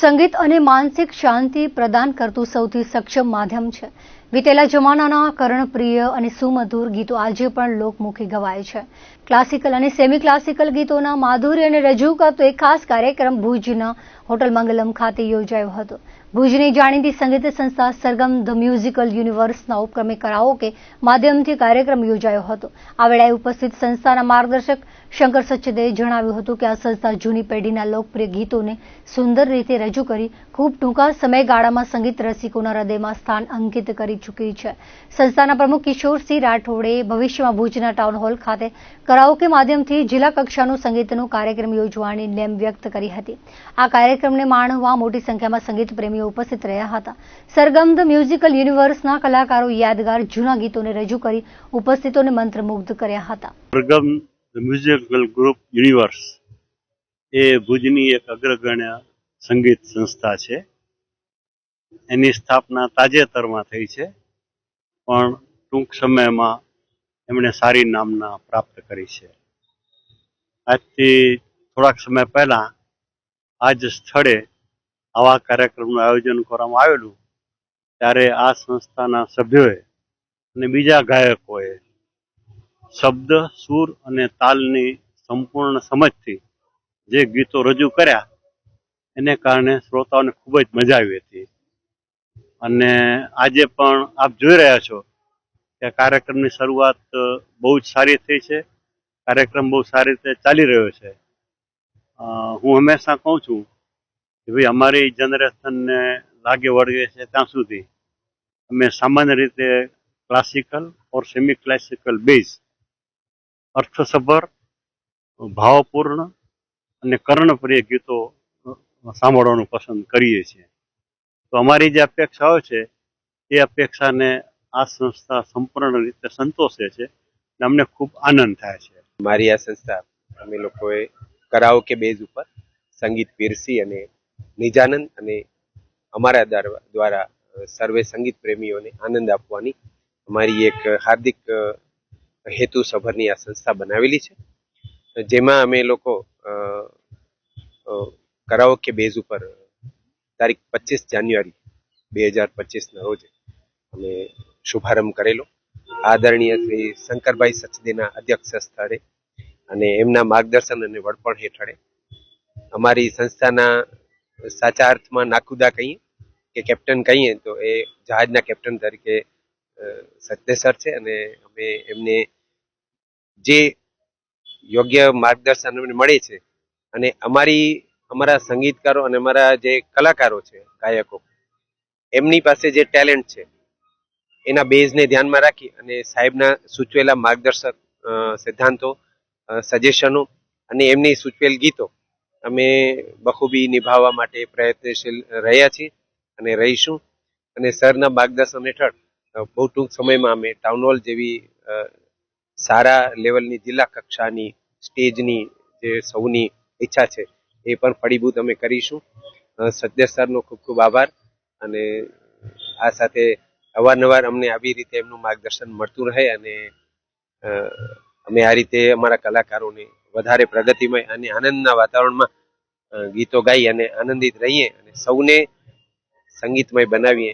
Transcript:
સંગીત અને માનસિક શાંતિ પ્રદાન કરતું સૌથી સક્ષમ માધ્યમ છે. વિતેલા જમાનાના કર્ણપ્રિય અને સુમધુર ગીતો આજે પણ લોકમુખી ગવાય છે. ક્લાસિકલ અને સેમી ક્લાસિકલ ગીતોના માધુર્યને રજૂ કરતો એક ખાસ કાર્યક્રમ ભુજના હોટલ મંગલમ ખાતે યોજાયો હતો. ભુજની જાણીતી સંગીત સંસ્થા સરગમ ધ મ્યુઝિકલ યુનિવર્સના ઉપક્રમે કરાઓકે માધ્યમથી કાર્યક્રમ યોજાયો હતો. આ વેળાએ ઉપસ્થિત સંસ્થાના માર્ગદર્શક શંકર સચ્ચદે જણાવ્યું હતું કે આ સંસ્થા જૂની પેઢીના લોકપ્રિય ગીતોને સુંદર રીતે રજૂ કરી ખૂબ ટૂંકા સમયગાળામાં સંગીત રસિકોના હૃદયમાં સ્થાન અંકિત કરી ચૂકી છે. સંસ્થાના પ્રમુખ કિશોરસિંહ રાઠોડે ભવિષ્યમાં ભુજના ટાઉન હોલ ખાતે કરાઓકે માધ્યમથી જિલ્લા કક્ષાનો સંગીતનો કાર્યક્રમ યોજવાની નેમ વ્યક્ત કરી હતી. આ કાર્યક્રમને માણવા મોટી સંખ્યામાં સંગીત પ્રેમીઓ ઉપસ્થિત રહ્યા હતા. સરગમ ધ મ્યુઝિકલ યુનિવર્સના કલાકારો યાદગાર જૂના ગીતોને રજૂ કરી ઉપસ્થિતોને મંત્રમુગ્ધ કર્યા હતા. Sargam the musical group universe એ ભુજની એક અગ્રગણ્ય સંગીત સંસ્થા છે. એની સ્થાપના તાજેતરમાં થઈ છે, પણ ટૂંક સમયમાં એમણે સારી નામના પ્રાપ્ત કરી છે. આજથી થોડાક સમય પહેલા આ જ સ્થળે આવા કાર્યક્રમનું આયોજન કરવામાં આવેલું, ત્યારે આ સંસ્થાના સભ્યોએ અને બીજા ગાયકોએ શબ્દ, સૂર અને તાલની સંપૂર્ણ સમજથી જે ગીતો રજૂ કર્યા એને કારણે શ્રોતાઓને ખૂબ જ મજા આવી હતી. અને આજે પણ આપ જોઈ રહ્યા છો કે કાર્યક્રમની શરૂઆત બહુ જ સારી થઈ છે. કાર્યક્રમ બહુ સારી રીતે ચાલી રહ્યો છે. હું હંમેશા કહું છું કે ભાઈ અમારી જનરેશનને લાગે વળગે છે ત્યાં સુધી અમે સામાન્ય રીતે ક્લાસિકલ ઓર સેમી ક્લાસિકલ બેઝ અર્થસભર, ભાવપૂર્ણ અને કર્ણપ્રિય ગીતો સાંભળવાનું પસંદ કરીએ છીએ. તો અમારી જે અપેક્ષાઓ છે એ અપેક્ષાને આ સંસ્થા સંપૂર્ણ રીતે સંતોષે છે અને અમને ખૂબ આનંદ થાય છે. મારી આ સંસ્થા અમે લોકોએ કરાઓકે બેઝ ઉપર સંગીત પીરસી અને નિજાનંદ અને અમારા દ્વારા સર્વે સંગીત પ્રેમીઓને આનંદ આપવાની અમારી એક હાર્દિક હેતુસભરની આ સંસ્થા બનાવેલી છે, જેમાં અમે લોકો કરાઓકે બેઝ ઉપર તારીખ 25 જાન્યુઆરી 2025ના રોજ અમે શુભારંભ કરેલો. આદરણીય શ્રી શંકરભાઈ સચદેના અધ્યક્ષ સ્થળે અને એમના માર્ગદર્શન અને વડપણ હેઠળે અમારી સંસ્થાના સાચા અર્થમાં નાખુદા કહીએ કે કેપ્ટન કહીએ તો એ જહાજના કેપ્ટન તરીકે સચદે સર છે. અને અમે એમને જે યોગ્ય માર્ગદર્શન અમને મળે છે અને અમારા સંગીતકારો અને અમારા જે કલાકારો છે, ગાયકો, એમની પાસે જે ટેલેન્ટ છે એના બેઝને ધ્યાનમાં રાખી અને સાહેબના સૂચવેલા માર્ગદર્શક સિદ્ધાંતો, સજેશનો અને એમની સૂચવેલ ગીતો અમે બખૂબી નિભાવવા માટે પ્રયત્નશીલ રહ્યા છીએ અને રહીશું. અને સરના માર્ગદર્શન હેઠળ બહુ ટૂંક સમયમાં અમે ટાઉન હોલ જેવી સારા લેવલની જિલ્લા કક્ષાની સ્ટેજની જે સૌની ઈચ્છા છે એ પણ ફળીભૂત અમે કરીશું. સચદે સરનો ખૂબ ખૂબ આભાર. અને આ સાથે અવારનવાર અમને આવી રીતે એમનું માર્ગદર્શન મળતું રહે અને અમે આ રીતે અમારા કલાકારોને વધારે પ્રગતિમય અને આનંદના વાતાવરણમાં ગીતો ગાઈ અને આનંદિત રહીએ અને સૌને સંગીતમય બનાવીએ.